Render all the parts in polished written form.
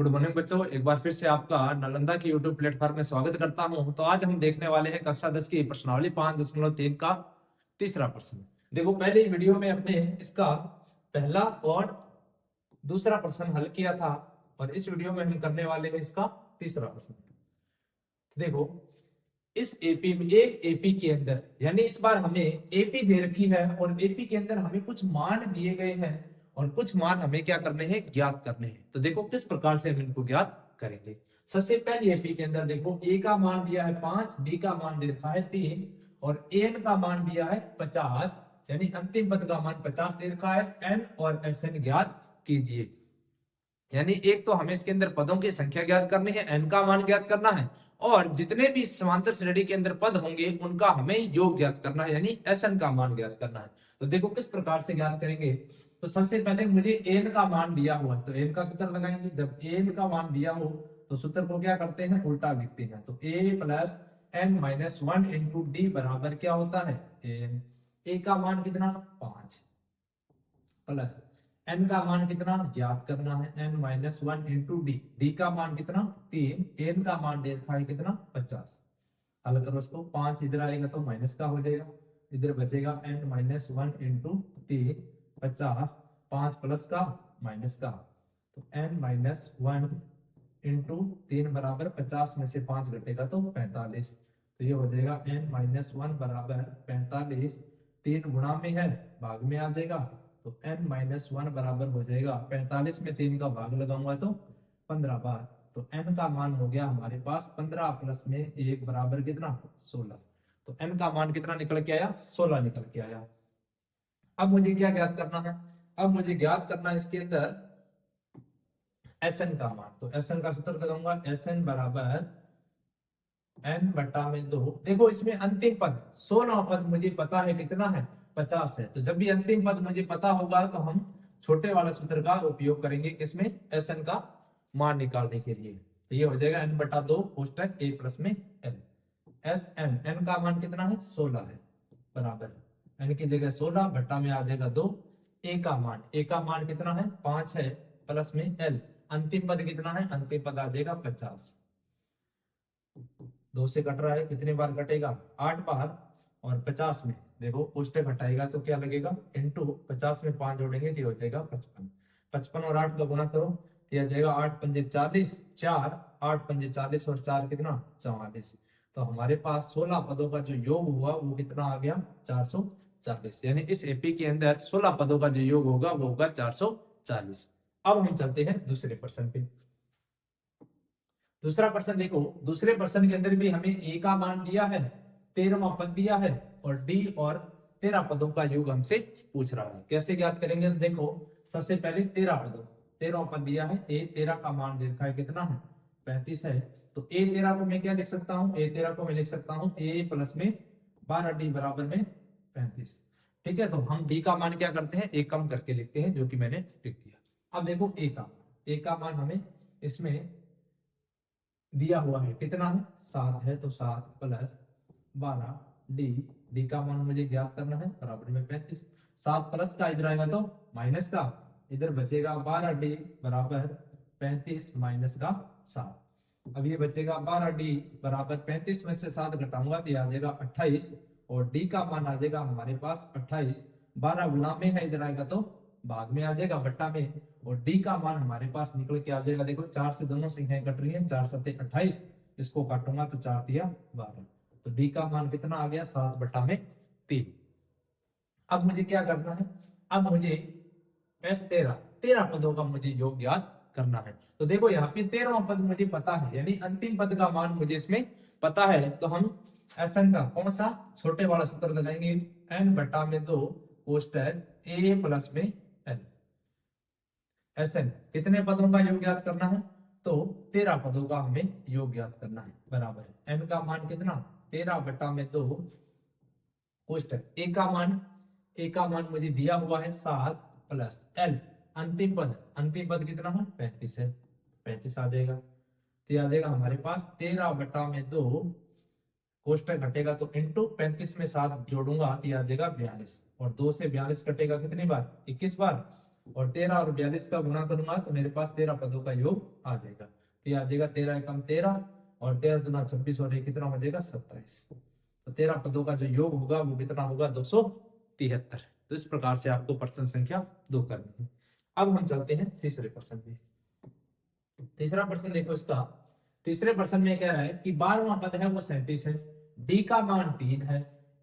Good morning बच्चों, एक बार फिर से आपका नालंदा के यूट्यूब प्लेटफॉर्म में स्वागत करता हूं। तो आज हम देखने वाले हैं कक्षा 10 की प्रश्नावली 5.3 का तीसरा प्रश्न। देखो, पहले वीडियो में हमने इसका पहला और दूसरा प्रश्न हल किया था और इस वीडियो में हम करने वाले हैं इसका तीसरा प्रश्न। तो देखो, इस एपी में एक एपी के अंदर, यानी इस बार हमें एपी दे रखी है और एपी के अंदर हमें कुछ मान दिए गए हैं और कुछ मान हमें क्या करने हैं, ज्ञात करने हैं। तो देखो किस प्रकार से हम इनको ज्ञात करेंगे। सबसे पहले एपी के अंदर देखो, ए का मान दिया है 5, बी का मान दे रखा है 3 और एन का मान दिया है 50, यानी अंतिम पद का मान 50 दे रखा है। एन और एस एन ज्ञात कीजिए। यानी एक तो हमें इसके अंदर पदों की संख्या ज्ञात करनी है, एन का मान ज्ञात करना है और जितने भी समांतर श्रेणी के अंदर पद होंगे उनका हमें योग ज्ञात करना है, यानी एस एन का मान ज्ञात करना है। तो देखो किस प्रकार से ज्ञात करेंगे। तो सबसे पहले मुझे एन का मान दिया हुआ है तो एन का सूत्र लगाएंगे। जब एन का मान दिया हो तो सूत्र को क्या करते हैं, उल्टा लिखते हैं। तो a plus N minus 1 into d बराबर क्या होता है, एन। ए का मान कितना, 5 प्लस एन का मान कितना ज्ञात करना है, N minus 1 into D. D का मान कितना 3, एन का मान दे रखा है कितना 50। हल करो इसको, 5 इधर आएगा तो माइनस का हो जाएगा, इधर बचेगा एन माइनस 1 इंटू 3 50, 5 प्लस का माइनस का। तो एन माइनस 1 इंटू 3 बराबर 50 में से 5 घटेगा तो 45। तो ये हो जाएगा एन माइनस 1 बराबर 45, 3 गुणा में है भाग में आ जाएगा। तो n माइनस 1 बराबर हो जाएगा 45 में 3 का भाग लगाऊंगा तो 15 बार। तो n का मान हो गया हमारे पास 15 प्लस में 1 बराबर कितना, 16। तो n का मान कितना निकल के आया, 16 निकल के आया। अब मुझे क्या ज्ञात करना है, अब मुझे ज्ञात करना है इसके अंदर Sn का मान। तो Sn का सूत्र लगाऊंगा, Sn बराबर n बटा में 2। देखो इसमें अंतिम पद 16 पद मुझे पता है कितना है, 50 है। तो जब भी अंतिम पद मुझे पता होगा तो हम छोटे वाले सूत्र का उपयोग करेंगे, किसमें, Sn का मान निकालने के लिए। तो ये हो जाएगा n बटा 2 कोष्टक a प्लस में l। Sn, n का मान कितना है, 16 है, बराबर n की जगह 16 बटा में आ जाएगा 2। a का मान कितना है, 5 है, प्लस में l। अंतिम पद कितना है, अंतिम पद आ जाएगा 50। 2 से कट रहा है, कितने बार कटेगा, 8 बार। और 50 में देखो कोष्टक हटाएगा तो क्या लगेगा, इंटू 50 में 5 जोड़ेंगे तो हो जाएगा 55। 55 और 8 का गुना करो तो आ जाएगा 8 पंजे 40, 4 8 पंजे 40 और 4 कितना, 44। तो हमारे पास 16 पदों का जो योग हुआ वो कितना आ गया, 440। यानी इस एपी के अंदर 16 पदों का जो योग होगा वो होगा 440। अब हम चलते हैं दूसरे प्रश्न पे। दूसरा प्रश्न देखो, दूसरे प्रश्न के अंदर भी हमें ए का मान दिया है, 13वां पद दिया है और डी और 13 पदों का योग हमसे पूछ रहा है। कैसे ज्ञात करेंगे, तो देखो सबसे पहले 13 पदों, 13वां पद दिया है, ए 13 का मान दे रखा है कितना है, 35 है। तो ए 13 को मैं क्या लिख सकता हूँ, ए 13 को मैं लिख सकता हूँ ए प्लस में 12 डी बराबर में 35। ठीक है, तो हम डी का मान क्या करते हैं, एक कम करके लिखते हैं, जो कि मैंने लिख दिया। अब देखो ए का मान हमें इसमें दिया हुआ है कितना है, 7 है। तो 7 प्लस 12 डी, डी का मान मुझे ज्ञात करना है, बराबर में 35। 7 प्लस का इधर आएगा तो माइनस का, इधर बचेगा 12 डी बराबर 35 माइनस का 7। अब ये बचेगा 12 डी बराबर 35 में से 7 घटाऊंगा तो आ जाएगा 28 और डी का मान आ जाएगा हमारे पास 28। 12 गुना में है, इधर आएगा तो भाग में आ जाएगा बट्टा में और डी का मान हमारे पास निकल के आ जाएगा। देखो 4 से दोनों संख्याएं कट रही है, 4 सत्ते 28, इसको काटूंगा तो 4 दिया 12। तो डी का मान कितना आ गया, 7 बटा में 3। अब मुझे क्या करना है, अब मुझे एस 13 पदों का मुझे योग ज्ञात करना है। तो देखो यहाँ पे 13वां पद मुझे पता है, यानी अंतिम पद का मान मुझे इसमें पता है। तो हम एसएन का कौन सा छोटे वाला सूत्र लगाएंगे, एन बटा में 2 कोष्टक ए प्लस में एल। एसएन कितने पदों का योग ज्ञात करना है, तो 13 पदों का हमें योग ज्ञात करना है, बराबर है एन का मान कितना, 13 बटा में 2 कोष्टक ए का मान मुझे दिया हुआ है 7 प्लस एल। अंतिम पद कितना है, 35 है, 35 आ जाएगा। तो आ जाएगा हमारे पास 13 बटा में 2 कोष्टक घटेगा तो इंटू 35 में 7 जोड़ूंगा तो आ जाएगा 42 और 2 से 42 कटेगा कितनी बार, 21 बार। और 13 और 42 का गुणा करूंगा तो मेरे पास 13 पदों का योग आ जाएगा। ये आ जाएगा 13 एकम 13 और 13 दूना 26 और ये कितना हो जाएगा 27। तो 13 पदों का जो योग होगा वो कितना होगा 273। तो इस प्रकार से आपको प्रश्न संख्या 2 करनी है। अब हम चलते हैं तीसरे प्रश्न में। तीसरा प्रश्न देखो इसका। तीसरे प्रश्न में कह रहा है कि 12वां पद है वो 37 है, डी का मान 3 है,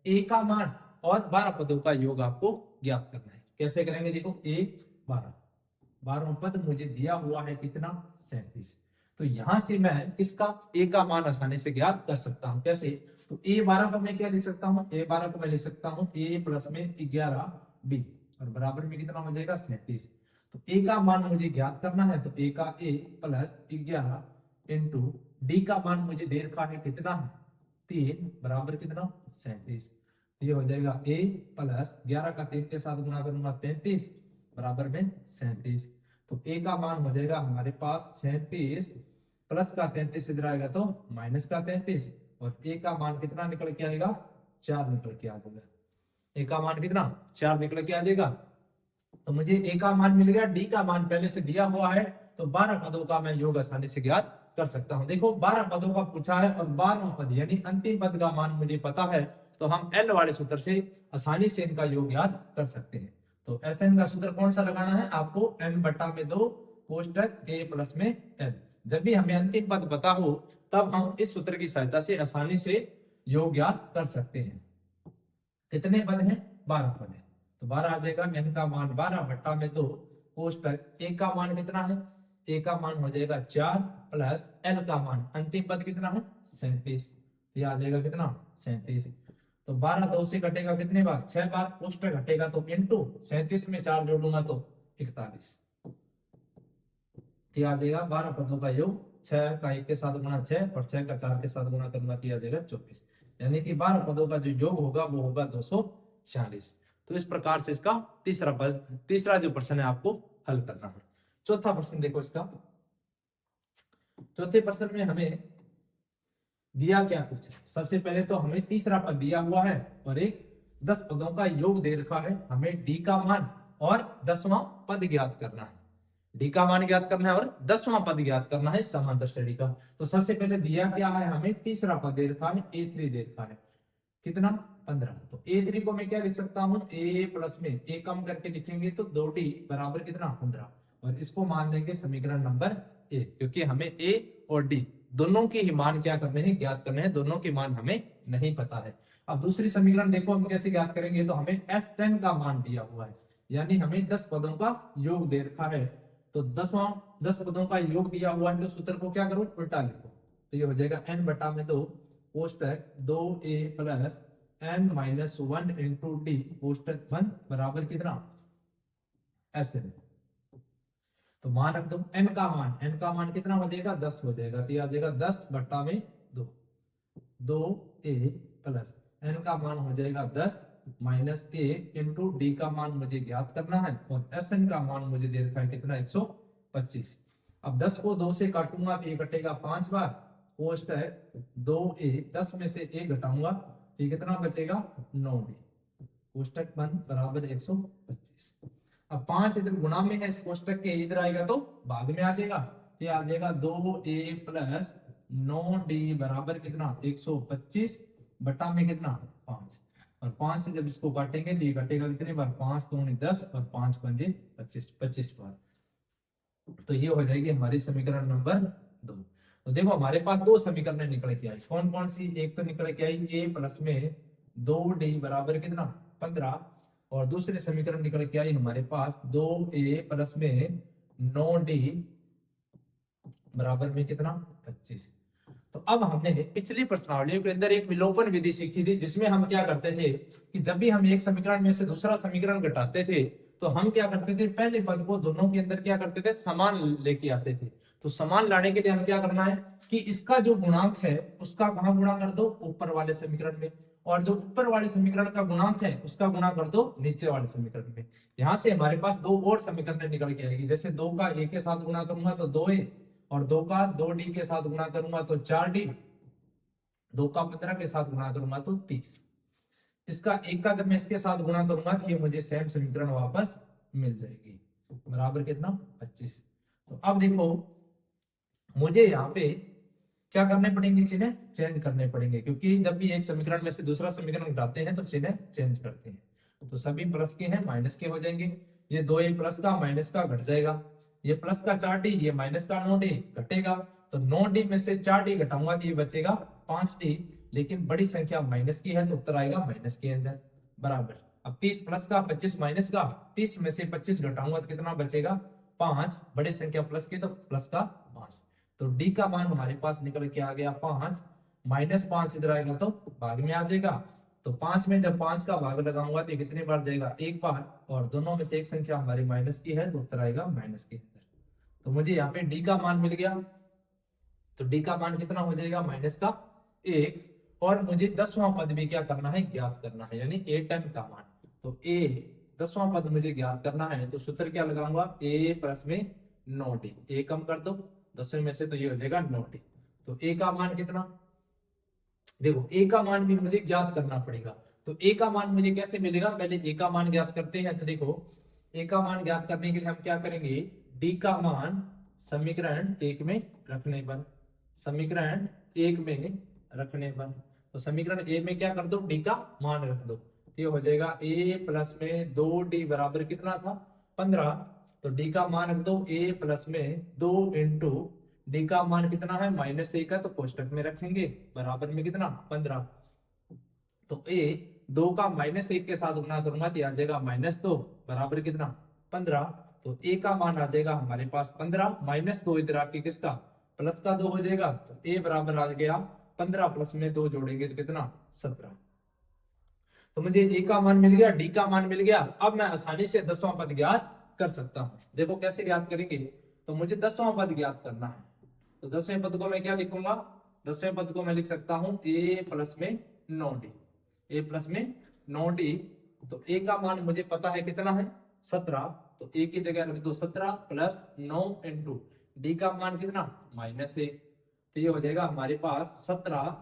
ए का मान और 12 पदों का योग आपको ज्ञात करना है। कैसे करेंगे देखो, ए 12, 12वां पद मुझे दिया हुआ है कितना 37। तो यहां से मैं किसका ए का मान आसानी से ज्ञात कर सकता हूं। कैसे, तो ए 12 को मैं क्या लिख सकता हूं, ए 12 को मैं लिख सकता हूं ए प्लस में 11 डी और बराबर में कितना हो जाएगा 37। तो ए का मान मुझे ज्ञात करना है तो ए का ए प्लस 11 इंटू डी का मान मुझे दे रखा है कितना है 3 बराबर कितना 37। ये हो जाएगा a प्लस 11 का 3 के साथ गुणा करूंगा 33 बराबर में 37। तो a का मान हो जाएगा हमारे पास 37 प्लस का 33 इधर आएगा तो माइनस का 33 और a का मान कितना निकल के आएगा 4 निकल के आ जाएगा। a का मान कितना 4 निकल के आ जाएगा। तो मुझे a का मान मिल गया, d का मान पहले से दिया हुआ है तो 12 पदों का मैं योग आसानी से ज्ञात कर सकता हूं। देखो 12 पदों का पूछा है और 12वां पद यानी अंतिम पद का मान मुझे पता है तो हम एल वाले सूत्र से आसानी से इनका योग याद कर सकते हैं। तो एस एन का सूत्र कौन सा लगाना है आपको, एन बटा में 2 कोष्टक ए प्लस में एल। जब भी हमें अंतिम पद पता हो तब हम इस सूत्र की सहायता से आसानी से योग याद कर सकते हैं। कितने पद हैं 12 पद है तो 12 आ जाएगा, एन का मान 12 बट्टा में 2 कोष्टक ए का मान कितना है, ए का मान हो जाएगा 4 प्लस एल का मान अंतिम पद कितना है 37। ये आ जाएगा कितना 37। तो 12 2 से घटेगा कितने बार 6 बार, कोष्टक घटेगा तो इंटू 37 में 4 जोड़ूंगा तो 41। ये आ जाएगा 12 पदों का योग, 6 का 1 के साथ गुणा 6 और 6 का 4 के साथ गुणा करूंगा तो आ जाएगा 24। यानी कि 12 पदों का जो योग होगा वो होगा 246। तो इस प्रकार से इसका तीसरा जो प्रश्न है आपको हल करना है। चौथा प्रश्न देखो इसका। चौथे प्रश्न में हमें दिया क्या कुछ है। सबसे पहले तो हमें तीसरा पद दिया हुआ है और एक 10 पदों का योग दे रखा है। हमें डी का मान और 10वां पद ज्ञात करना है। डी का मान ज्ञात करना है और 10वां पद ज्ञात करना है समांतर श्रेणी का। तो सबसे पहले दिया क्या है, हमें तीसरा पद दे रखा है a3 दे रखा है कितना 15। तो a3 को मैं क्या लिख सकता हूं, a प्लस में a कम करके लिखेंगे तो 2d बराबर कितना 15 और इसको मान देंगे समीकरण नंबर a, क्योंकि हमें a और d दोनों के ही मान क्या करने हैं ज्ञात करने हैं, दोनों के मान हमें नहीं पता है। अब दूसरी समीकरण देखो हम कैसे ज्ञात करेंगे, तो हमें S10 का मान दिया हुआ है यानी हमें 10 पदों का योग दे रखा है। तो 10 पदों का योग दिया हुआ है तो सूत्र को क्या करो उल्टा लिखो। तो ये हो जाएगा n बटा में 2 कोष्टक 2a plus n minus 1 into d कोष्टक 1 बराबर कितना SN। तो मान रख दो n का मान कितना हो जाएगा 10 हो जाएगा। तो ये आ जाएगा 10 बट्टा में 2 2a प्लस n का मान हो जाएगा 10 माइनस a इंटू डी का मान मुझे ज्ञात करना है और SN का मान मुझे दे रखा है कितना 125। अब 10 को 2 से काटूंगा तो ये कटेगा 5 बार, कोष्टक 2a 10 में से a घटाऊंगा तो ये कितना बचेगा 9d कोष्टक बंद बराबर 125। अब 5 इधर गुणा में है इस कोष्टक के, इधर आएगा तो भाग में आ जाएगा। ये आ जाएगा 2a प्लस 9d बराबर कितना 125 बटा में कितना 5 और 5 से जब इसको काटेंगे तो ये कटेगा कितने बार 5 दूनी 10 और 5 पंजे 25 25 बार। तो ये हो जाएगी हमारी समीकरण नंबर 2। तो देखो हमारे पास दो समीकरण निकल के आई, कौन कौन सी, एक तो निकल के आई a प्लस में 2d बराबर कितना 15 और दूसरे समीकरण निकल के आई हमारे पास 2a प्लस में 9d बराबर में कितना 25। तो अब हमने पिछली प्रश्नावलियों के अंदर एक विलोपन विधि सीखी थी जिसमें हम क्या करते थे कि जब भी हम एक समीकरण में से दूसरा समीकरण घटाते थे तो हम क्या करते थे पहले पद को दोनों के अंदर क्या करते थे समान लेके आते थे। तो समान लाने के लिए हम क्या करना है कि इसका जो गुणांक है उसका कहां गुणा कर दो ऊपर वाले समीकरण में और जो ऊपर वाले समीकरण का गुणांक है उसका गुणा कर दो नीचे वाले समीकरण में। यहां से हमारे पास दो और समीकरण निकल के आएगी, जैसे 2 का a के साथ गुणा करूंगा तो 2a और 2 का 2d के साथ गुणा करूंगा तो 4d, 2 का 15 के साथ गुणा करूंगा तो 30। इसका एक का जब मैं इसके साथ गुणा करूंगा तो ये मुझे सेम समीकरण वापस मिल जाएगी। बराबर कितना 25। तो अब देखो मुझे यहाँ पे क्या करने पड़ेंगे, चिन्ह चेंज करने पड़ेंगे, क्योंकि जब भी एक समीकरण में से दूसरा समीकरण घटाते हैं तो चिन्ह चेंज करते हैं। तो सभी प्लस के हैं माइनस के हो जाएंगे। ये 2a प्लस का माइनस का घट जाएगा, ये प्लस का 4d, ये माइनस का 9d घटेगा। तो 9d में से 4d घटाऊंगा तो ये बचेगा 5d, लेकिन बड़ी संख्या माइनस की है तो उत्तर आएगा माइनस के अंदर। बराबर अब 30 प्लस का 25 माइनस का, 30 में से 25 घटाऊंगा तो कितना बचेगा 5, बड़ी संख्या प्लस की तो प्लस का 5। तो डी का मान हमारे पास निकल के आ गया 5, -5 इधर आएगा तो भाग में आ जाएगा। तो 5 में जब 5 का भाग लगाऊंगा तो कितनी बार जाएगा, एक बार, और दोनों में से एक संख्या हमारी माइनस की है तो उत्तर आएगा माइनस के अंदर। तो मुझे यहाँ पे डी का मान मिल गया। तो डी का मान कितना हो जाएगा -1, और मुझे 10वां पद भी क्या करना है, ज्ञात करना है, यानी a10 का मान। तो a 10वां पद मुझे ज्ञात करना है, तो सूत्र क्या लगाऊंगा, a प्लस में 9d, a कम कर दो 10वें में से तो ये हो जाएगा 9d। तो a का मान कितना, देखो a का मान भी मुझे ज्ञात करना पड़ेगा। तो a का मान मुझे कैसे मिलेगा, पहले a का मान ज्ञात करते हैं। तो देखो a का मान ज्ञात करने के लिए हम क्या करेंगे, d का मान समीकरण 1 में रखने पर, समीकरण 1 में रखने पर, तो समीकरण a में क्या कर दो, d का मान रख दो, तो ये हो जाएगा a प्लस में 2d बराबर कितना था 15। तो d का मान रख दो a प्लस में 2 इंटू डी का मान कितना है -1 है, तो कोष्टक में रखेंगे, बराबर में कितना 15। तो a 2 का -1 के साथ गुना करूंगा तो आ जाएगा -2 बराबर कितना 15। तो a का मान आ जाएगा हमारे पास 15, -2 इधर आके किसका प्लस का 2 हो जाएगा। तो a बराबर आ गया 15 प्लस में 2 जोड़ेंगे तो कितना 17। तो मुझे a का मान मिल गया, d का मान मिल गया। अब मैं आसानी से 10वां पद ज्ञात कर सकता हूं। देखो कैसे ज्ञात करेंगे, तो मुझे 10वां पद ज्ञात करना है। तो 10वें पद को मैं क्या लिखूंगा, 10वें पद को मैं लिख सकता हूं a प्लस में 9d, a प्लस में 9d। तो a का मान मुझे पता है कितना है 17, तो a की जगह रख दो 17 प्लस 9 इंटू डी का मान कितना -1। तो ये हो जाएगा हमारे पास 17,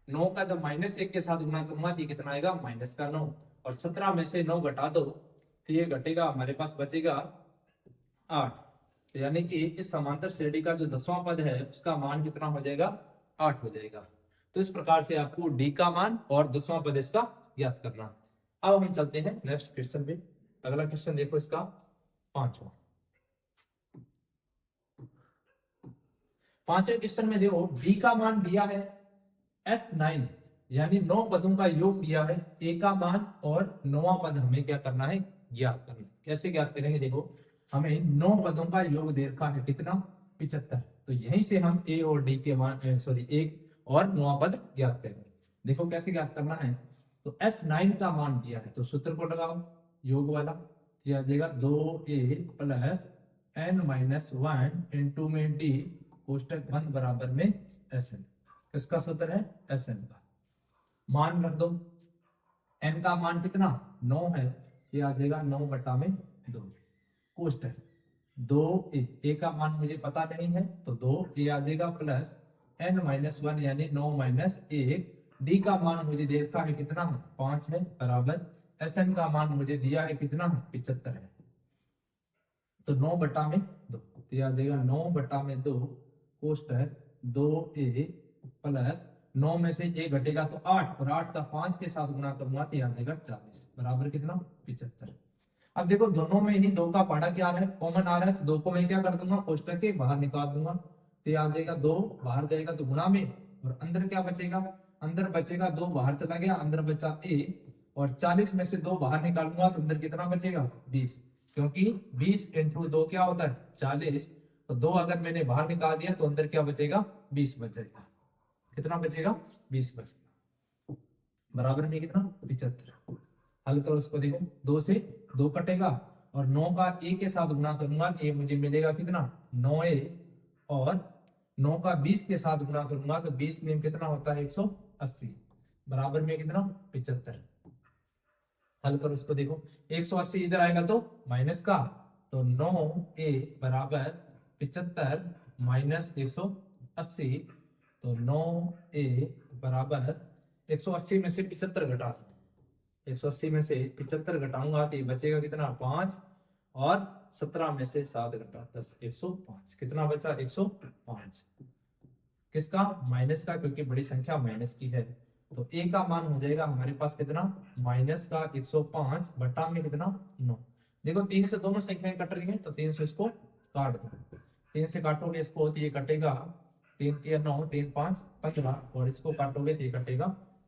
9 का जब -1 के साथ गुना करूंगा तो कितना आएगा -9, और 17 में से 9 घटा दो तो ये घटेगा हमारे पास बचेगा 8। तो यानी कि इस समांतर श्रेणी का जो 10वां पद है उसका मान कितना हो जाएगा 8 हो जाएगा। तो इस प्रकार से आपको डी का मान और 10वां पद इसका ज्ञात करना है। अब हम चलते हैं नेक्स्ट क्वेश्चन पे। अगला क्वेश्चन देखो इसका 5वां। 5वें क्वेश्चन में देखो डी का मान दिया है S9, यानी 9 पदों का योग दिया है, ए का मान और 9वां पद हमें क्या करना है ज्ञात करना है। कैसे ज्ञात करेंगे, देखो हमें 9 पदों का योग दे रखा है कितना 75। तो यहीं से हम ए और डी के मान सॉरी एक और 9वां पद ज्ञात करेंगे। देखो कैसे ज्ञात करना है, तो S9 का मान दिया है तो सूत्र को लगाओ योग वाला, तो आ जाएगा 2a प्लस n-1 इंटू में डी कोष्टक बंद बराबर में Sn। किसका सूत्र है Sn का। मान रख दो, n का मान कितना 9 है, ये आ जाएगा 9 बटा में 2 कोष्टक 2a का मान मुझे पता नहीं है तो 2 ये आ जाएगा प्लस n-1 यानी 9 - 1, डी का मान मुझे दे रखा है कितना है 5 है, बराबर Sn का मान मुझे दिया है कितना है 75 है। तो 9 बटा में 2, तो ये आ जाएगा 9 बटा में 2 कोष्टक 2a प्लस 9 में से 1 घटेगा तो 8, और 8 का 5 के साथ गुना करूंगा तो आ जाएगा 40 बराबर कितना 75। अब देखो दोनों में ही 2 का पहाड़ा क्या आ रहा है कॉमन आ रहा है, तो 2 को मैं क्या कर दूंगा कोष्टक के बाहर निकाल दूंगा, तो आ जाएगा 2 बाहर जाएगा तो गुणा में, और अंदर क्या बचेगा, अंदर बचेगा 2 बाहर चला गया, अंदर बचा a, और 40 में से 2 बाहर निकालूंगा तो अंदर कितना बचेगा 20, क्योंकि 20 इंटू 2 क्या होता है 40। तो 2 अगर मैंने बाहर निकाल दिया तो अंदर क्या बचेगा 20 बच जाएगा, कितना बचेगा 20 बचेगा, बराबर में कितना 75। हल करो उसको, देखो 2 से 2 कटेगा, और 9 का a के साथ गुना करूंगा तो ये मुझे मिलेगा कितना 9a, और 9 का 20 के साथ गुना करूंगा तो 20 में कितना होता है 180, बराबर में कितना 75। हल करो उसको, देखो 180 इधर आएगा तो माइनस का, तो 9a बराबर 75 माइनस 180, तो 9a बराबर 180 में से 75 घटा, 180 में से 75 घटाऊंगा तो ये बचेगा कितना 5, और 17 में से 7 घटा 10, 105। कितना बचा? 105। किसका? माइनस का, क्योंकि बड़ी संख्या माइनस की है। तो ए का मान हो जाएगा हमारे पास कितना? माइनस का 105 बटा में कितना? 9। देखो 3 से दोनों संख्याएं कट रही हैं, तो 3 से इसको काट दो। 3 से काटोगे इसको तो ये कटेगा 3 3 9, 3 5 15, और इसको काटोगे तो ये कटेगा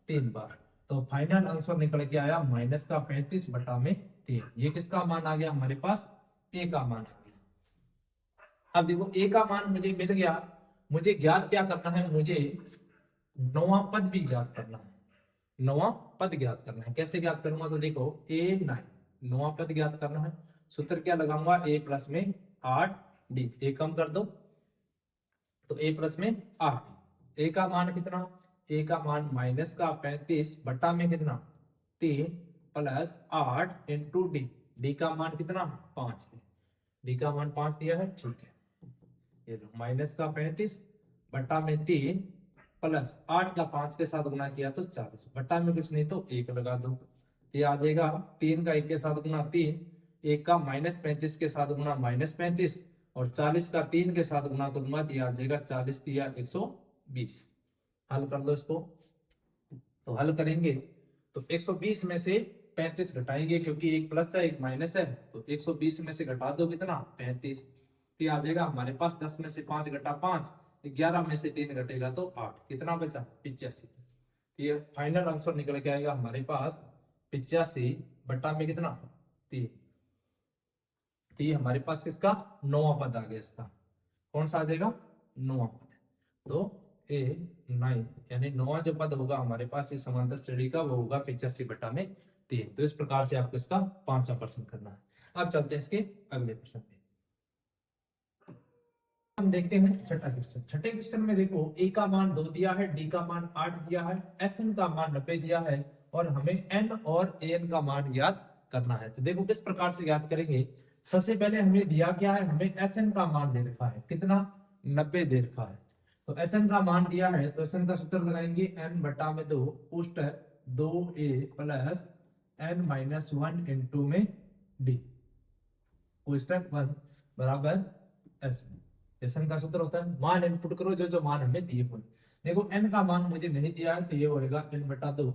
3 बार। तो फाइनल आंसर निकल के आया माइनस का 35 बटा में 3। ये किसका मान आ गया हमारे पास? ए का मान आ गया। अब देखो ए का मान मुझे मिल गया, मुझे ज्ञात क्या करना है? मुझे नौवां पद भी ज्ञात करना है। नौवां पद ज्ञात करना है। कैसे ज्ञात करूंगा? तो देखो a9 नौवां पद ज्ञात करना है। सूत्र क्या लगाऊंगा? a प्लस में 8d। ए कम कर दो तो a प्लस में 8। a का मान कितना? a का मान माइनस का 35 बटा में कितना? 3 प्लस 8 इंटू डी। डी का मान कितना? 5 है। डी का मान 5 दिया है, ठीक है। ये लो माइनस का 35 बटा में 3 प्लस 8 का 5 के साथ गुना किया तो 40, बटा में कुछ नहीं तो 1 लगा दो। ये आ जाएगा 3 का 1 के साथ गुना 3, 1 का माइनस 35 के साथ गुना माइनस 35, और 40 का 3 के साथ गुना करूंगा तो ये आ जाएगा 40 दिया 120। हल कर लो इसको। तो हल करेंगे तो 120 में से 35 घटाएंगे, क्योंकि एक प्लस है एक माइनस है, तो 120 में से घटा दो कितना? 35। तो आ जाएगा हमारे पास 10 में से 5 घटा 5, 11 में से 3 घटेगा तो 8। कितना बचा? 85। ये फाइनल आंसर निकल के आएगा हमारे पास 85 बटा में कितना? 3। तो ये हमारे पास किसका? नौवां पद आ गया। इसका कौन सा आ जाएगा? नौवां पद। तो a9 यानी नौवां जो पद होगा हमारे पास इस समांतर श्रेणी का, वो होगा 85 बटा में 3। तो इस प्रकार से आपको इसका 5वां प्रश्न करना है। अब चलते हैं इसके अगले प्रश्न पे। हम देखते हैं छठा क्वेश्चन। छठे क्वेश्चन में देखो ए का मान 2 दिया है, डी का मान 8 दिया है, एस एन का मान 90 दिया है, और हमें एन और ए एन का मान ज्ञात करना है। तो देखो किस प्रकार से ज्ञात करेंगे। सबसे पहले हमें दिया क्या है? हमें एस एन का मान दे रखा है, कितना? 90 दे रखा है। तो एस एन का मान दिया है तो एस एन का सूत्र लगाएंगे एन बटा में 2 पुष्ट 2a plus N minus 1 into में डी पुस्तक 1 बराबर एस। एन का सूत्र होता है मान इनपुट करो जो जो मान हमें दिए हुए। देखो एन का मान मुझे नहीं दिया है तो ये होगा एन बटा 2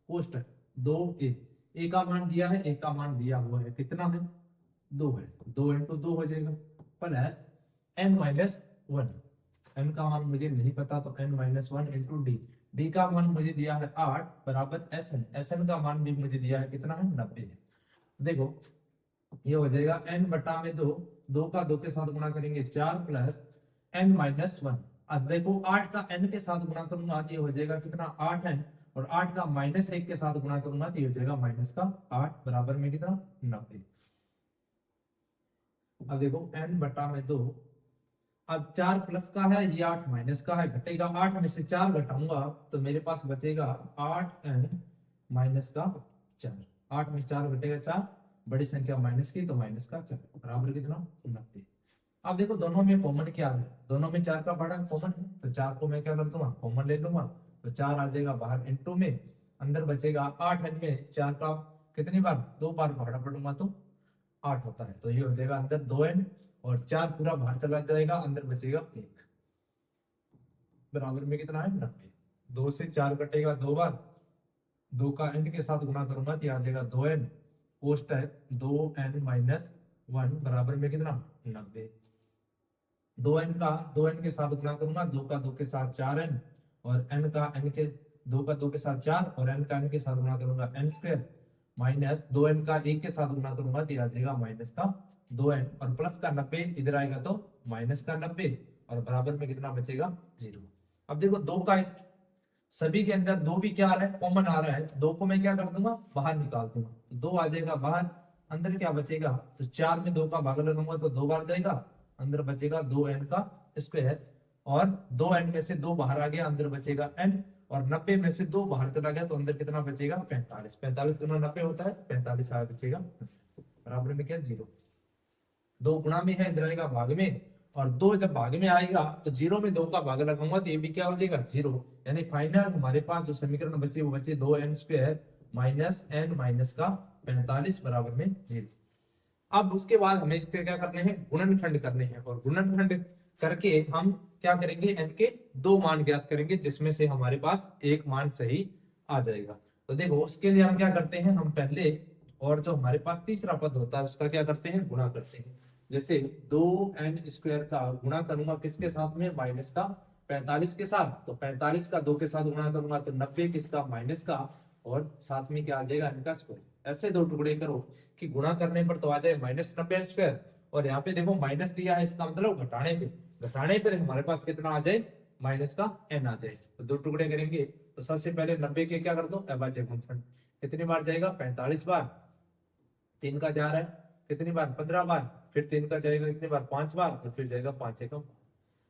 पोस्ट 2a। ए का मान दिया है, ए का मान दिया हुआ है, कितना है? 2 है। 2 इंटू 2 हो जाएगा प्लस एन माइनस 1। एन का मान मुझे नहीं पता तो N minus 1 into D. D का मान मुझे दिया है 8 बराबर एस एन। एस एन का मान भी मुझे दिया है, कितना है? 90 है। देखो ये हो जाएगा n बटा में 2, 2 का 2 के साथ गुणा करेंगे 4 प्लस n माइनस 1। अब देखो 8 का n के साथ गुणा करूंगा तो ये हो जाएगा कितना? 8n, और 8 का माइनस 1 के साथ गुणा करूंगा तो ये हो जाएगा माइनस का 8 बराबर में कितना? 90। अब देखो n बटा में 2, अब 4 प्लस का है, ये 8 माइनस का है, घटेगा 8 में से 4 घटाऊंगा तो मेरे पास बचेगा 8n माइनस का 4। 8 में 4 घटेगा 4, बड़ी संख्या माइनस की तो माइनस का 4 बराबर कितना? 90। अब देखो दोनों में कॉमन क्या है? दोनों में 4 का बड़ा कॉमन है, तो 4 को मैं क्या कर दूंगा? कॉमन ले लूंगा। तो 4 आ जाएगा बाहर इंटू में, अंदर बचेगा 8 में 4 का कितनी बार? 2 बार भाड़ा पड़ूंगा तो 8 होता है। तो ये हो जाएगा अंदर 2n, और 4 पूरा बाहर चला जाएगा, अंदर बचेगा 1 बराबर में कितना है? 90। 2 से 4 कटेगा 2 बार, 2 का n के साथ गुणा करूंगा तो आ जाएगा 2n पोस्ट है 2n माइनस 1 बराबर में कितना? 90। 2n का 2n के साथ गुणा करूंगा, 2 का 2 के साथ 4n, और n का n के 2 का 2 के साथ 4, और n का n के साथ गुणा करूंगा n स्क्वायर, माइनस 2n का 1 के साथ गुणा करूंगा तो आ जाएगा माइनस का 2n, और प्लस का 90 इधर आएगा तो माइनस का 90, और बराबर में कितना बचेगा? 0। अब देखो 2 का इस सभी के अंदर 2 भी क्या आ रहा है? कॉमन आ रहा है। 2 को मैं क्या कर दूंगा? बाहर निकाल दूंगा, तो 2 आ जाएगा बाहर, अंदर क्या बचेगा? तो 4 में 2 का भाग लगाऊंगा तो 2 बार जाएगा, अंदर बचेगा 2n का स्क्वायर, और 2n में से 2 बाहर आ गया, अंदर बचेगा n, और 90 में से 2 बाहर चला गया तो अंदर कितना बचेगा? 45। 45 गुना 90 होता है, 45 आया बचेगा, बराबर में क्या? 0। 2 गुणा में है, इधर आएगा भाग में, और 2 जब भाग में आएगा तो 0 में 2 का भाग लगाऊंगा तो ये भी क्या हो जाएगा? 0। यानी फाइनल हमारे पास जो समीकरण बचे वो बचे 2n square minus n minus का 45 बराबर में 0। अब उसके बाद हमें इसके क्या करने हैं, गुणनखंड करने हैं, और गुणनखंड करके हम क्या करेंगे, n के दो मान ज्ञात करेंगे, जिसमें से हमारे पास एक मान सही आ जाएगा। तो देखो उसके लिए हम क्या करते हैं, हम पहले और जो हमारे पास तीसरा पद होता है उसका क्या करते हैं, गुणा करते हैं। जैसे 2n² का गुणा करूंगा किसके साथ में, माइनस का 45 के साथ, तो 45 का 2 के साथ गुणा करूंगा तो 90 किसका, माइनस का, और साथ में क्या आ जाएगा, इनका स्क्वायर। ऐसे दो टुकड़े करो कि गुणा करने पर तो आ जाए -90n², और यहाँ पे देखो माइनस दिया है, इसका मतलब घटाने पर हमारे पास कितना आ जाए, माइनस का n आ जाए। तो दो टुकड़े करेंगे तो सबसे पहले 90 के क्या कर दो, अभाज्य गुणनखंड, कितनी बार जाएगा, 45 बार, 3 का जा रहा है कितनी बार, 15 बार, फिर 3 का जाएगा कितनी बार, 5 बार, और फिर जाएगा 5 एकम।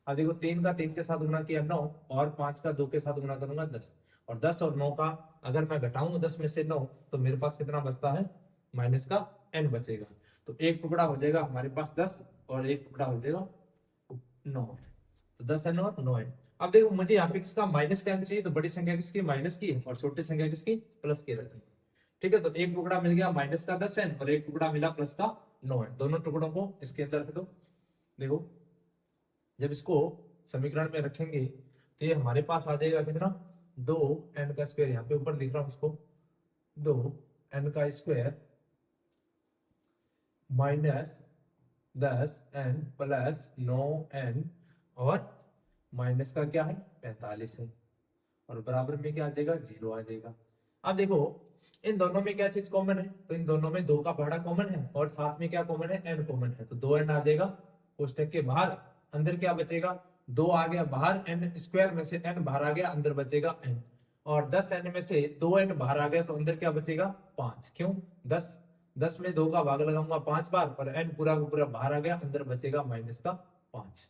अब देखो 3 का 3 के साथ गुणा किया 9, और 5 का 2 के साथ गुणा करूंगा 10, और 10 और 9 का अगर मैं घटाऊंगा 10 में से 9, तो मेरे पास कितना बचता है, माइनस का n बचेगा। तो एक टुकड़ा हो जाएगा हमारे पास 10, और एक टुकड़ा हो जाएगा 9, तो 10n और 9n। अब देखो मुझे यहाँ पे किसका, माइनस का n चाहिए, तो बड़ी संख्या किसकी, माइनस की, और छोटी संख्या किसकी, प्लस की रखनी। ठीक है, तो एक टुकड़ा मिल गया माइनस का 10n, और एक टुकड़ा मिला प्लस का 9n, दोनों टुकड़ों को इसके अंदर रख दो। देखो जब इसको समीकरण में रखेंगे तो ये हमारे पास आ जाएगा कितना, 2n², यहाँ पे ऊपर लिख रहा हूं इसको, 2n² minus 10n plus 9n, और माइनस का क्या है, 45 है, और बराबर में क्या आ जाएगा, 0 आ जाएगा। अब देखो इन दोनों में क्या चीज कॉमन है, तो इन दोनों में 2 का पहाड़ा कॉमन है, और साथ में क्या कॉमन है, n कॉमन है, तो 2n आ जाएगा कोष्टक के बाहर। अंदर क्या बचेगा, 2 आ गया बाहर, n² में से n बाहर आ गया, अंदर बचेगा n, और 10n में से 2n बाहर आ गया, तो अंदर क्या बचेगा, 5। क्यों, 10 में 2 का भाग लगाऊंगा 5 बार, और n पूरा का पूरा बाहर आ गया, अंदर बचेगा माइनस का 5।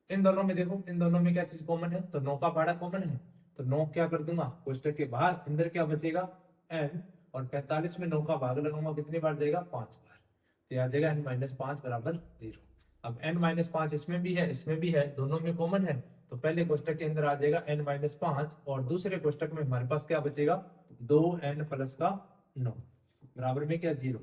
इन दोनों में देखो, इन दोनों में क्या चीज कॉमन है, तो 9 का पहाड़ा कॉमन है, तो 9 क्या कर दूंगा, कोष्टक के बाहर, अंदर क्या बचेगा, n, और 45 में 9 का भाग लगाऊंगा कितनी बार जाएगा, 5 बार, तो आ जाएगा n-5 बराबर 0। अब n-5 इसमें भी है, इसमें भी है, दोनों में कॉमन है, तो पहले कोष्टक के अंदर आ जाएगा n-5, और दूसरे कोष्टक में हमारे पास क्या बचेगा, 2n प्लस का 9 बराबर में क्या, 0।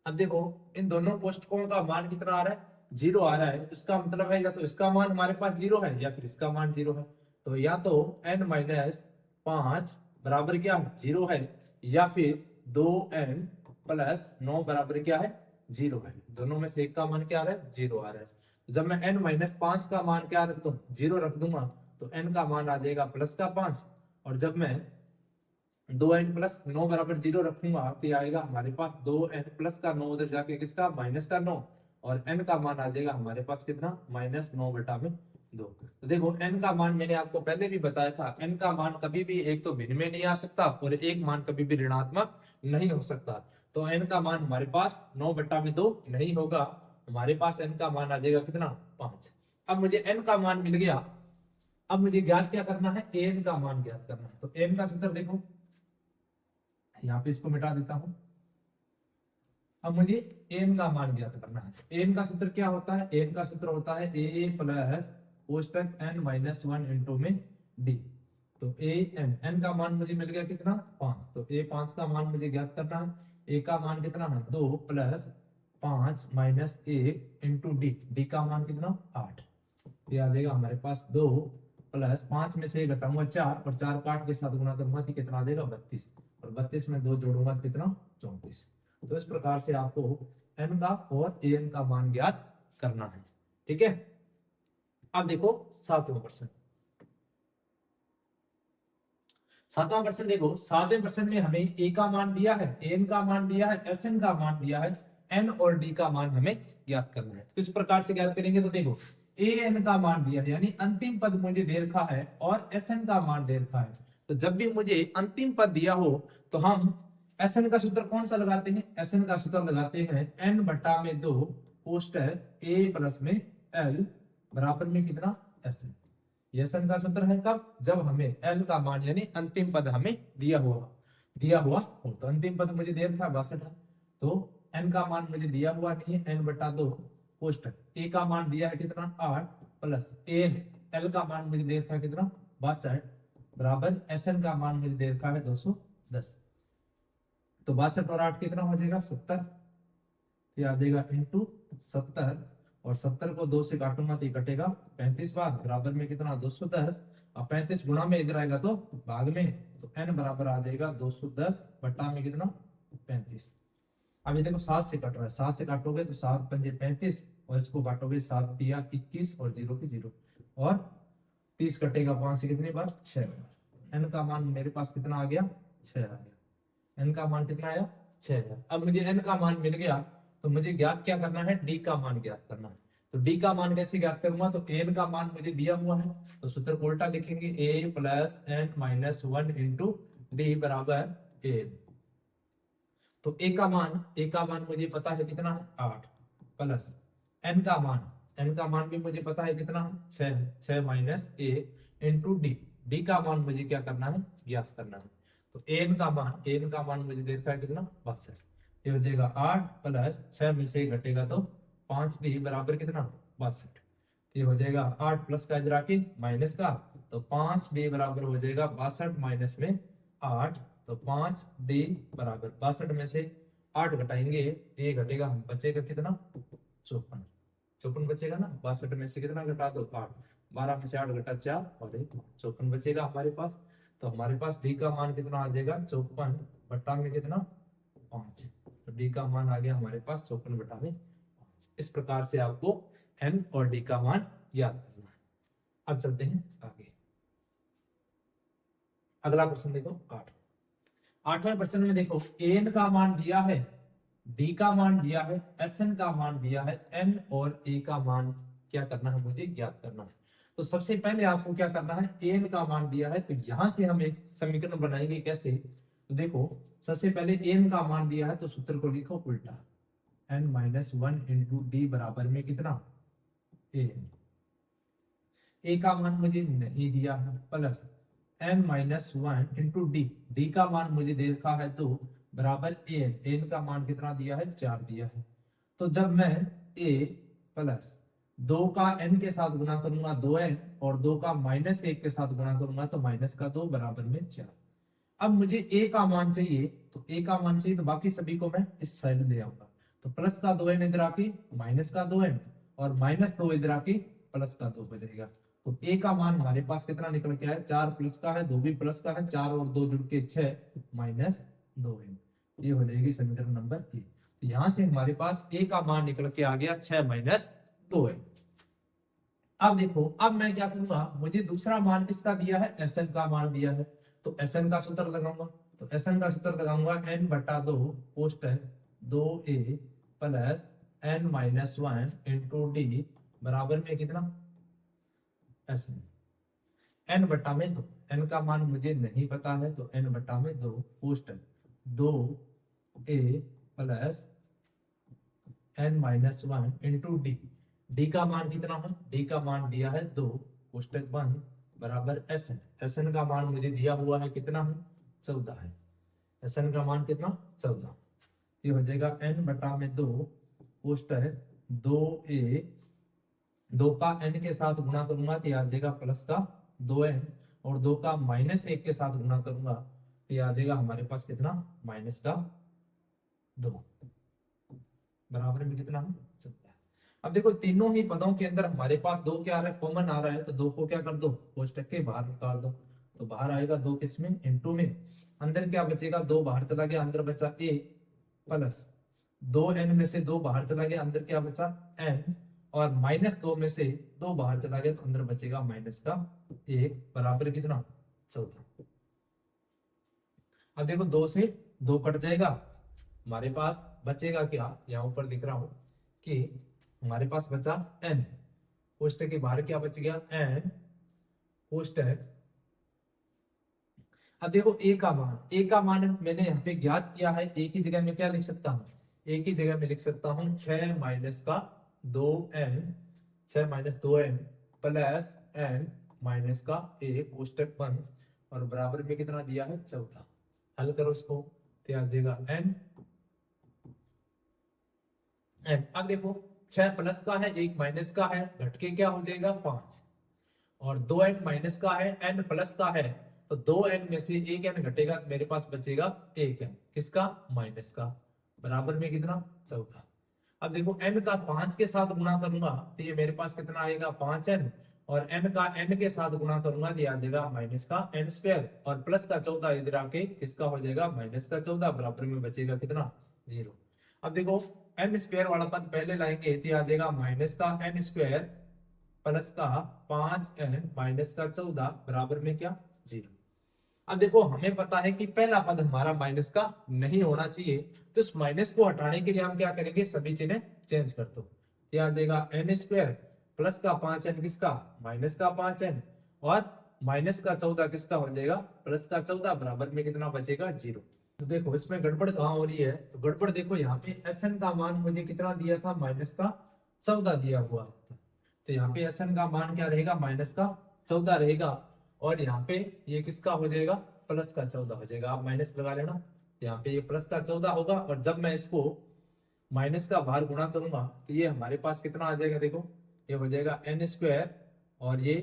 अब देखो इन दोनों कोष्टकों का मान कितना आ रहा है, 0 आ रहा है, तो इसका मतलब है या तो इसका मान हमारे पास 0 है, या फिर इसका मान 0 है। तो या तो n-5 बराबर क्या है, 0 है, या फिर 2n प्लस 9 बराबर क्या है, 0 है। दोनों में से एक का मान क्या आ रहा है, 0 आ रहा है। जब मैं n-5 का मान क्या रख दूं, 0 रख दूंगा, तो n का मान आ जाएगा प्लस का 5, और जब मैं 2n प्लस 9 बराबर 0 रखूंगा, तो आएगा हमारे पास 2n प्लस का 9 उधर जाके किसका, माइनस का 9, और n का मान आ जाएगा हमारे पास कितना, -9/2। तो देखो n का मान मैंने आपको पहले भी बताया था, n का मान कभी भी एक तो भिन्न में नहीं आ सकता, और एक मान कभी भी ऋणात्मक नहीं हो सकता। तो n का मान हमारे पास 9/2 नहीं होगा, हमारे पास n का मान आ जाएगा कितना, 5। अब मुझे n का मान मिल गया, अब मुझे ज्ञात क्या करना है, an का मान ज्ञात करना है। तो an का सूत्र देखो, यहाँ पे इसको मिटा देता हूं। अब मुझे एन का मान ज्ञात करना है। एन का सूत्र क्या होता है, एन का सूत्र होता है ए प्लस कोष्टक n-1 इंटू में डी। तो ए एन का मान मुझे मिल गया कितना, 5, तो ए 5 का मान मुझे ज्ञात करना है। ए का मान कितना है, 2 plus 5 minus 1 into D, D का मान कितना, 8। ये आ जाएगा हमारे पास 2 प्लस 5 में से घटाऊंगा 4, और 4 को 8 के साथ गुणा करूंगा तो कितना आ जाएगा, 32, और 32 में 2 जोड़ूंगा तो कितना, 34। तो इस प्रकार से आपको n का और an का मान ज्ञात करना है। ठीक है, अब देखो सातवां प्रश्न। सातवां प्रश्न देखो, सातवें प्रश्न में हमें a का मान दिया है, an का मान दिया है, sn का मान दिया है, n और d का मान हमें ज्ञात करना है। किस प्रकार से ज्ञात करेंगे, तो देखो an का मान दिया है, यानी अंतिम पद मुझे दे रखा है, और sn का मान दे रखा है। तो जब भी मुझे अंतिम पद दिया हो, तो हम Sn का सूत्र कौन सा लगाते हैं, Sn का सूत्र लगाते हैं n/2 कोष्टक a प्लस में l बराबर में कितना, Sn। ये Sn का सूत्र है कब, जब हमें l का मान यानी अंतिम पद हमें दिया हुआ हो। तो अंतिम पद मुझे दे रखा है 62 है, तो n का मान मुझे दिया हुआ नहीं है, n/2 कोष्टक a का मान दिया है कितना, 8 प्लस n, l का मान मुझे दे रखा है कितना, 62 बराबर Sn का मान मुझे दे रखा है 210। तो 62 और 8 कितना हो जाएगा, 70। ये आ जाएगा इंटू 70, और 70 को 2 से काटूंगा तो ये कटेगा 35 बार, बराबर में कितना 210, और 35 गुणा में इधर आएगा तो भाग में, तो n बराबर आ जाएगा 210 बटा में कितना 35। अब ये देखो 7 से कट रहा है, 7 से काटोगे तो 7 पंजे 35, और इसको काटोगे 7 तिया 21 और 0 की 0, और 30 कटेगा 5 से कितनी बार 6 बार। n का मान मेरे पास कितना आ गया 6 आ गया। n का मान कितना आया 6 आया। अब मुझे n का मान मिल गया तो मुझे ज्ञात क्या करना है, d का मान ज्ञात करना है। तो d का मान कैसे ज्ञात करूंगा, तो n का मान मुझे दिया हुआ है तो सूत्र को उल्टा लिखेंगे, a plus n minus 1 into d बराबर n। तो a का मान मुझे पता है कितना है 8, प्लस n का मान भी मुझे पता है कितना है 6 माइनस a इंटू डी का मान मुझे क्या करना है ज्ञात करना है। तो n का मान मुझे दे रखा है कितना 62, ये हो जाएगा 8 प्लस 6 में से घटेगा तो 5 डी बराबर कितना 62, ये हो जाएगा 8 प्लस का इधर आके माइनस का, तो 5 डी बराबर हो जाएगा 62 माइनस में 8, तो 5 डी बराबर 62 में से 8 घटाएंगे तो ये घटेगा, हम बचेगा कितना 54 बचेगा ना, 62 में से कितना घटा दो 8, 12 में से 8 घटा 4 और 1 54 बचेगा हमारे पास। तो हमारे पास डी का मान कितना आ जाएगा 54 बटा में कितना 5, तो डी का मान आ गया हमारे पास 54 बटा में 5। इस प्रकार से आपको n और d का मान याद करना है। अब चलते हैं आगे, अगला प्रश्न देखो 8वें प्रश्न में देखो n का मान दिया है, d का मान दिया है, sn का मान दिया है, n और a का मान क्या करना है मुझे ज्ञात करना है। तो सबसे पहले आपको क्या करना है, n का मान दिया है तो यहां से हम एक समीकरण बनाएंगे कैसे, तो देखो सबसे पहले n का मान दिया है तो सूत्र को लिखो उल्टा, n माइनस 1 इंटू डी बराबर में कितना a का मान मुझे नहीं दिया है, plus n minus 1 into D का मान मुझे दे रखा है 2 बराबर n का मान कितना दिया है 4 दिया है। तो जब मैं a प्लस 2 का n के साथ गुणा करूंगा 2n, और 2 का माइनस 1 के साथ गुणा करूंगा तो माइनस का 2 बराबर में 4। अब मुझे a का मान चाहिए, तो a का मान चाहिए तो बाकी सभी को मैं इस साइड ले आऊंगा, तो प्लस का 2n इधर आके माइनस का 2n, और माइनस 2 इधर आके प्लस का 2 बचेगा। तो a का मान हमारे पास कितना निकल के आया 4 प्लस का है, 2 भी प्लस का है, 4 और 2 जुड़ के 6 माइनस 2n, ये हो जाएगी समीकरण नंबर ए। तो यहां से हमारे पास a का मान निकल के आ गया 6 माइनस 2n। अब देखो, अब मैं क्या करूंगा, मुझे दूसरा मान किसका दिया है Sn का मान दिया है, तो Sn का सूत्र लगाऊंगा, तो Sn का सूत्र लगाऊंगा n बटा 2 कोष्टक 2a plus n minus 1 into d बराबर में कितना Sn, n बटा में 2, n का मान मुझे नहीं पता है तो n बटा में 2 कोष्टक 2a plus n minus 1 into D का मान कितना है, डी का मान दिया है 2 कोष्टक 1 बराबर Sn का मान मुझे दिया हुआ है कितना है 14 है, Sn का मान कितना 14, ये हो जाएगा n बटा में 2 कोष्टक 2a, 2 का n के साथ गुणा करूंगा तो आ जाएगा प्लस का 2n, और 2 का माइनस 1 के साथ गुणा करूंगा तो आ जाएगा हमारे पास कितना माइनस का 2 बराबर में कितना है 14। अब देखो तीनों ही पदों के अंदर हमारे पास 2 क्या आ रहा है कॉमन आ रहा है, तो 2 को क्या कर दो कोष्टक के बाहर निकाल दो, तो बाहर आएगा 2 किसमें इनटू में, अंदर क्या बचेगा 2 बाहर चला गया, अंदर बचा a प्लस 2n में से 2 बाहर चला गया, अंदर क्या बचा n, और माइनस 2 में से 2 बाहर चला गया तो अंदर बचेगा माइनस का 1 बराबर कितना 14। अब देखो 2 से 2 कट जाएगा, हमारे पास बचेगा क्या, यहाँ ऊपर दिख रहा हूं कि हमारे पास बचा n, कोष्टक के बाहर क्या बच गया n कोष्टक। अब देखो a का मान मैंने यहाँ पे ज्ञात किया है, a की जगह में क्या लिख सकता हूँ, a की जगह में लिख सकता हूँ 6 माइनस का 2n, 6 minus 2n plus n minus का 1 कोष्टक 1, और बराबर में कितना दिया है 14। हल करो इसको तो आ जाएगा n। अब देखो 6 प्लस का है 1 माइनस का है, घटके क्या हो जाएगा 5, और 2n माइनस का है n प्लस का है, तो 2n में से 1n घटेगा तो मेरे पास बचेगा 1n किसका माइनस का, बराबर में कितना 14। अब देखो n का 5 के साथ गुणा करूंगा तो ये मेरे पास कितना आएगा 5n, और n का n के साथ गुणा करूंगा तो ये आ जाएगा माइनस का n स्क्वायर, और प्लस का 14 इधर आके किसका हो जाएगा माइनस का 14, बराबर में बचेगा कितना 0। अब देखो n स्क्वायर वाला पद पहले लाएंगे तो आ जाएगा माइनस का n स्क्वायर प्लस का 5n माइनस का 14 बराबर में क्या 0। अब देखो हमें पता है कि पहला पद हमारा माइनस का नहीं होना चाहिए, तो इस माइनस को हटाने के लिए हम क्या करेंगे, सभी चीजें चेंज कर दो। क्या आ जाएगा n स्क्वायर प्लस का 5n किसका माइनस का 5n, और माइनस का 14 किसका हो जाएगा प्लस का 14, बराबर में कितना बचेगा 0। तो देखो इसमें गड़बड़ कहाँ हो रही है, तो गड़बड़ देखो यहाँ पे Sn का मान मुझे कितना दिया था माइनस का 14 दिया हुआ था, तो यहाँ पे Sn का मान क्या रहेगा माइनस का 14 रहेगा, और यहाँ पे ये किसका हो जाएगा प्लस का 14 हो जाएगा। आप माइनस लगा लेना, यहाँ पे ये प्लस का 14 होगा, और जब मैं इसको माइनस का बाहर गुणा करूंगा तो ये हमारे पास कितना आ जाएगा, देखो ये हो जाएगा n स्क्वायर, और ये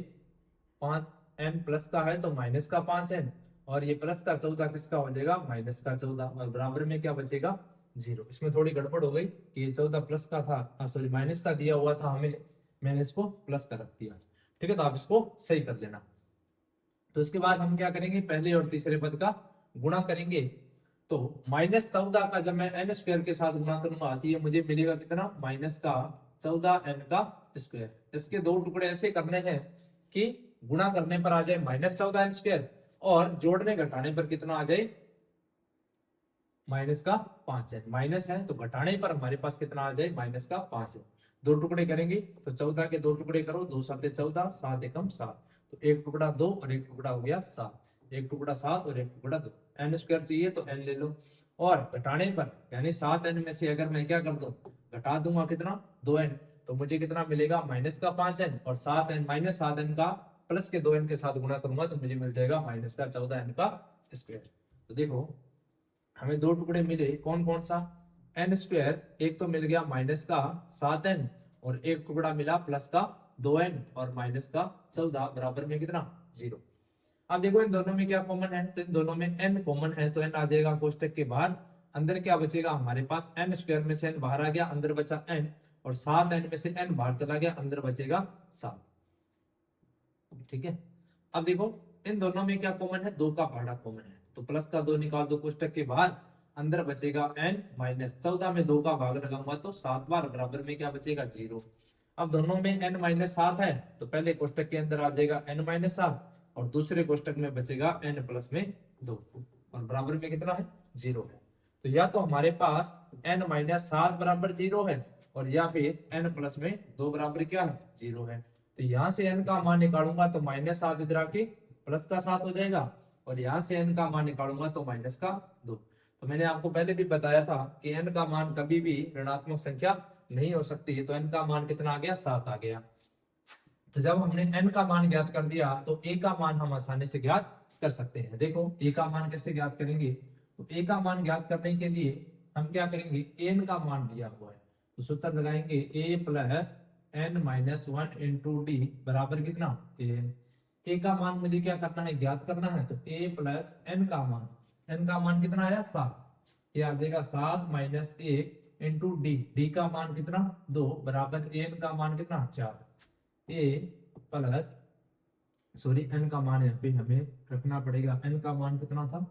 5n प्लस का है तो माइनस का 5n, और ये प्लस का 14 किसका हो जाएगा माइनस का 14, और बराबर में क्या बचेगा 0। इसमें थोड़ी गड़बड़ हो गई कि ये 14 प्लस का था, सॉरी माइनस का दिया हुआ था हमें, मैंने इसको प्लस का रख दिया। ठीक है, तो आप इसको सही कर लेना। तो इसके बाद हम क्या करेंगे, पहले और तीसरे पद का गुणा करेंगे। तो माइनस 14 का जब मैं n स्क्वायर के साथ गुणा करूंगा तो ये मुझे मिलेगा कितना माइनस का 14n का स्क्वायर। इसके दो टुकड़े ऐसे करने हैं कि गुणा करने पर आ जाए माइनस 14n स्क्वायर, और जोड़ने घटाने पर कितना आ जाए माइनस का 5n। माइनस है तो घटाने पर हमारे पास कितना आ जाए माइनस का 5n। दो टुकड़े करेंगे तो 14 के दो टुकड़े करो, 2 7 14, 7 एकम 7, तो एक टुकड़ा 2 और एक टुकड़ा हो गया 7, एक टुकड़ा 7 और एक टुकड़ा 2। n स्क्वायर चाहिए तो n ले लो, और घटाने पर यानी 7n में से अगर मैं क्या कर दूं घटा दूंगा कितना 2n, तो मुझे कितना मिलेगा माइनस का 5n, और 7n माइनस 7n का प्लस के 2n के साथ गुणा करूंगा तो मुझे मिल जाएगा माइनस का 14n का स्क्वायर। तो देखो हमें दो टुकड़े मिले, कौन कौन सा n स्क्वायर, एक तो मिल गया माइनस का 7n, और एक टुकड़ा मिला प्लस का 2n और माइनस का 14, बराबर में कितना 0। अब देखो इन दोनों में क्या कॉमन है, तो इन दोनों में n कॉमन है, तो n आ जाएगा कोष्टक के बाहर। अंदर क्या बचेगा हमारे पास n स्क्वायर में से n बाहर आ गया, अंदर बचा n, और 7n में से n बाहर चला गया, अंदर बचेगा 7। ठीक है, अब देखो इन दोनों में क्या कॉमन है, 2 का पहाड़ा कॉमन है, तो प्लस का 2 निकाल दो कोष्टक के बाहर, अंदर बचेगा n माइनस 14 में 2 का भाग लगाऊंगा तो 7 बार, बराबर में क्या बचेगा 0। अब दोनों में n माइनस 7 है, तो पहले कोष्टक के अंदर आ जाएगा n माइनस 7, और दूसरे कोष्टक में बचेगा n प्लस में 2, और बराबर में कितना है 0 है। तो या तो हमारे पास n माइनस 7 बराबर 0 है, और या फिर n प्लस में 2 बराबर क्या है 0 है। तो यहाँ से n का मान निकालूंगा तो माइनस 7 इधर आके प्लस का 7 हो जाएगा, और यहाँ से n का मान निकालूंगा तो माइनस का 2। तो मैंने आपको पहले भी बताया था कि n का मान कभी भी ऋणात्मक संख्या नहीं हो सकती है, तो n का मान कितना आ गया 7 आ गया। तो जब हमने n का मान ज्ञात कर दिया तो a का मान हम आसानी से ज्ञात कर सकते हैं। देखो a का मान कैसे ज्ञात करेंगे, तो a का मान ज्ञात करने के लिए हम क्या करेंगे, n का मान दिया हुआ है तो सूत्र लगाएंगे a plus n minus 1 into d बराबर कितना an। a का मान मुझे क्या करना है ज्ञात करना है, तो a प्लस n का मान कितना आया 7, ये आ जाएगा 7 माइनस 1 इंटू डी का मान कितना 2 बराबर n का मान कितना 4। a प्लस सॉरी n का मान यहाँ पे हमें रखना पड़ेगा, n का मान कितना था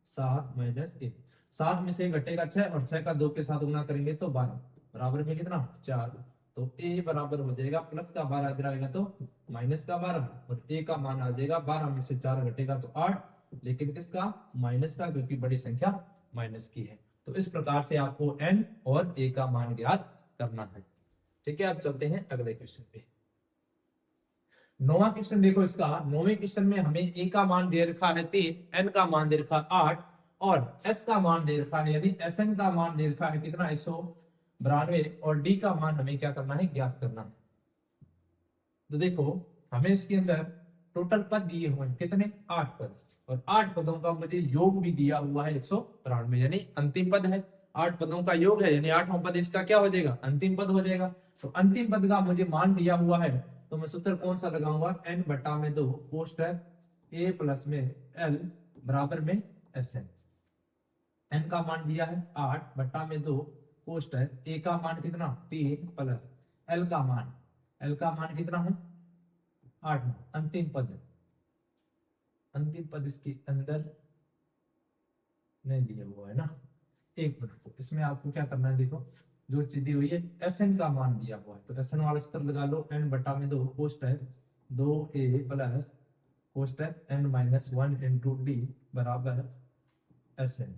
7 माइनस 1, 7 में से घटेगा 6 और 6 का 2 के साथ गुणा करेंगे तो 12, बराबर में कितना 4। तो a बराबर हो जाएगा प्लस का 12 इधर आएगा तो माइनस का 12, और a का मान आ जाएगा 12 में से 4 घटेगा तो 8, लेकिन किसका माइनस का, क्योंकि बड़ी संख्या माइनस की है। तो इस प्रकार से आपको n और a का मान ज्ञात करना है। ठीक है, अब चलते हैं अगले क्वेश्चन पे। 9वां क्वेश्चन देखो इसका, 9वें क्वेश्चन में हमें a का मान दे रखा है 3, n का मान दे रखा 8, और s का मान दे रखा है यानी Sn का मान दे रखा है कितना 192, और d का मान हमें क्या करना है ज्ञात करना है। तो देखो हमें इसके अंदर टोटल पद दिए हुए हैं कितने 8 पद, और 8 पदों का मुझे योग भी दिया हुआ है 193, यानी अंतिम पद है, 8 पदों का योग है, यानी 8वां पद इसका क्या हो जाएगा अंतिम पद हो जाएगा। तो अंतिम पद का मुझे मान दिया हुआ है, तो मैं सूत्र कौन सा लगाऊंगा n बटा में 2 कोष्टक a प्लस में l बराबर में Sn। n का मान दिया है 8 बटा में 2 कोष्टक ए का मान कितना 3 प्लस एल का मान कितना है 8। अंतिम पद इसके अंदर नहीं दिया हुआ है ना। एक मिनट, इसमें आपको क्या करना है, देखो जो चीज दी हुई है Sn का मान दिया हुआ है, तो Sn वाला सूत्र लगा लो, n बटा में 2 कोष्टक 2a प्लस कोष्टक n माइनस 1 इंटू डी बराबर Sn।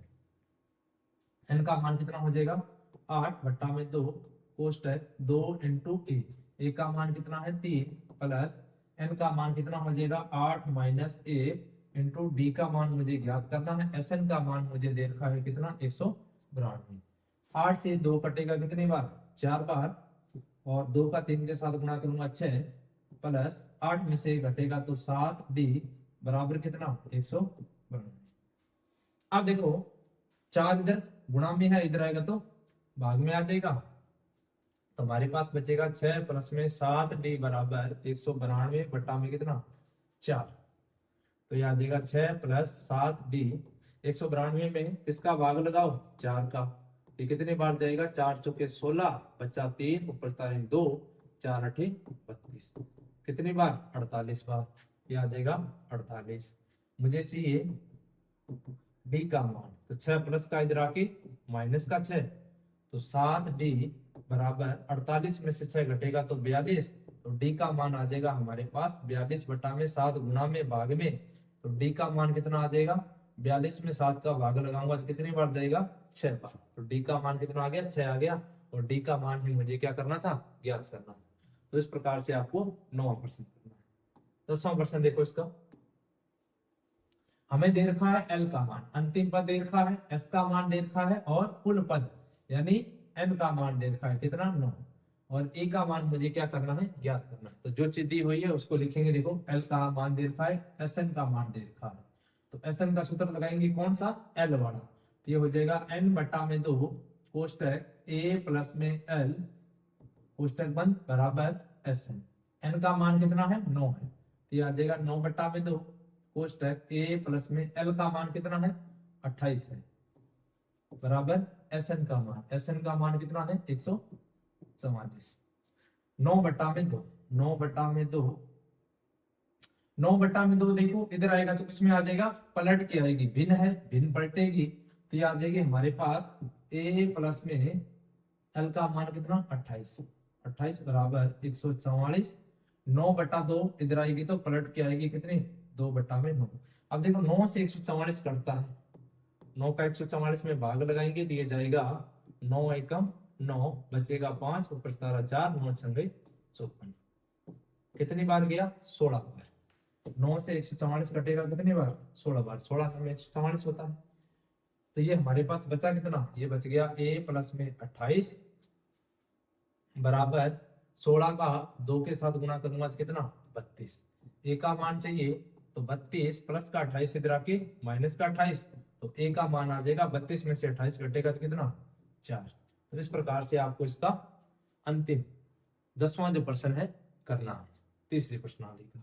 n का मान कितना हो जाएगा 8 बटा में 2 कोष्टक 2 इंटू ए का मान कितना है 3 प्लस n का मान कितना हो जाएगा 8 माइनस ए इंटू डी का मान मुझे ज्ञात करना है। Sn का मान मुझे दे रखा है कितना 192। 8 से 2 कटेगा कितनी बार 4 बार, और 2 का 3 के साथ गुणा करूंगा 6 प्लस 8 में से घटेगा तो 7 डी बराबर कितना 192। अब देखो 4 इधर गुणा में है, इधर आएगा तो भाग में आ जाएगा, तो हमारे पास बचेगा 6 प्लस में 7 डी बराबर 192 बटा में कितना 4। तो यह आ जाएगा 6 प्लस 7 डी 192 में किसका भाग लगाओ 4 का, ये कितने बार जाएगा 4 चौके 16 बचा 3 ऊपर 2 4 8 32, कितनी बार 48 बार, ये आ जाएगा 48। मुझे चाहिए डी का मान, तो 6 प्लस का इधर आके माइनस का 6, तो 7 डी बराबर 48 में से 6 घटेगा तो 42, तो डी का मान आ जाएगा हमारे पास 42 बटा में 7 गुना में भाग में, तो डी का मान कितना आ जाएगा 42 में 7 का भाग लगाऊंगा तो कितनी बार जाएगा 6 बार, तो डी का मान कितना आ गया 6 आ गया, और डी का मान ही मुझे क्या करना था ज्ञात करना था। तो इस प्रकार से आपको 9वां प्रश्न करना है। 10वां प्रश्न देखो इसका, हमें दे रखा है एल का मान, अंतिम पद दे रखा है, एस का मान दे रखा है, और कुल पद यानी एन का मान दे रखा है कितना 9, और ए का मान मुझे क्या करना है ज्ञात करना है। तो जो चीज दी हुई है उसको लिखेंगे, देखो एल का मान दे रखा है, एस एन का मान दे रखा है, तो एस एन का सूत्र लगाएंगे कौन सा एल वाला, तो ये हो जाएगा एन बटा में 2 कोष्टक ए प्लस में एल कोष्टक बंद बराबर एस एन। एन का मान कितना है 9 है, तो ये आ जाएगा 9 बटा में 2 कोष्टक ए प्लस में एल का मान कितना है 28 है बराबर Sn का मान, Sn का मान कितना है 144। 9 बटा में 2 9 बटा में 2 9 बटा में 2 देखो इधर आएगा तो किसमें आ जाएगा पलट के आएगी, भिन्न है भिन्न पलटेगी, तो ये आ जाएगी हमारे पास a प्लस में l का मान कितना 28 बराबर 144। 9 बटा 2 इधर आएगी तो पलट के आएगी कितनी 2 बटा में 9। अब देखो 9 से 144 कटता है, 9 का 144 में भाग लगाएंगे तो ये जाएगा 9 एकम 9 बचेगा 5 ऊपर 4 9 छंगे 54, कितनी बार गया 16 बार। 9 से 144 कटेगा कितनी बार 16 बार, 16 में 144 होता है, तो ये हमारे पास बचा कितना, ये बच गया a प्लस में 28 बराबर 16 का 2 के साथ गुणा करूंगा तो कितना 32। a का मान चाहिए तो 32 प्लस का 28 इधर आके माइनस का 28, तो a का मान आ जाएगा 32 में से 28 घटेगा तो कितना 4। तो इस प्रकार से आपको इसका अंतिम 10वां जो प्रश्न है करना है, तीसरी प्रश्नावली का।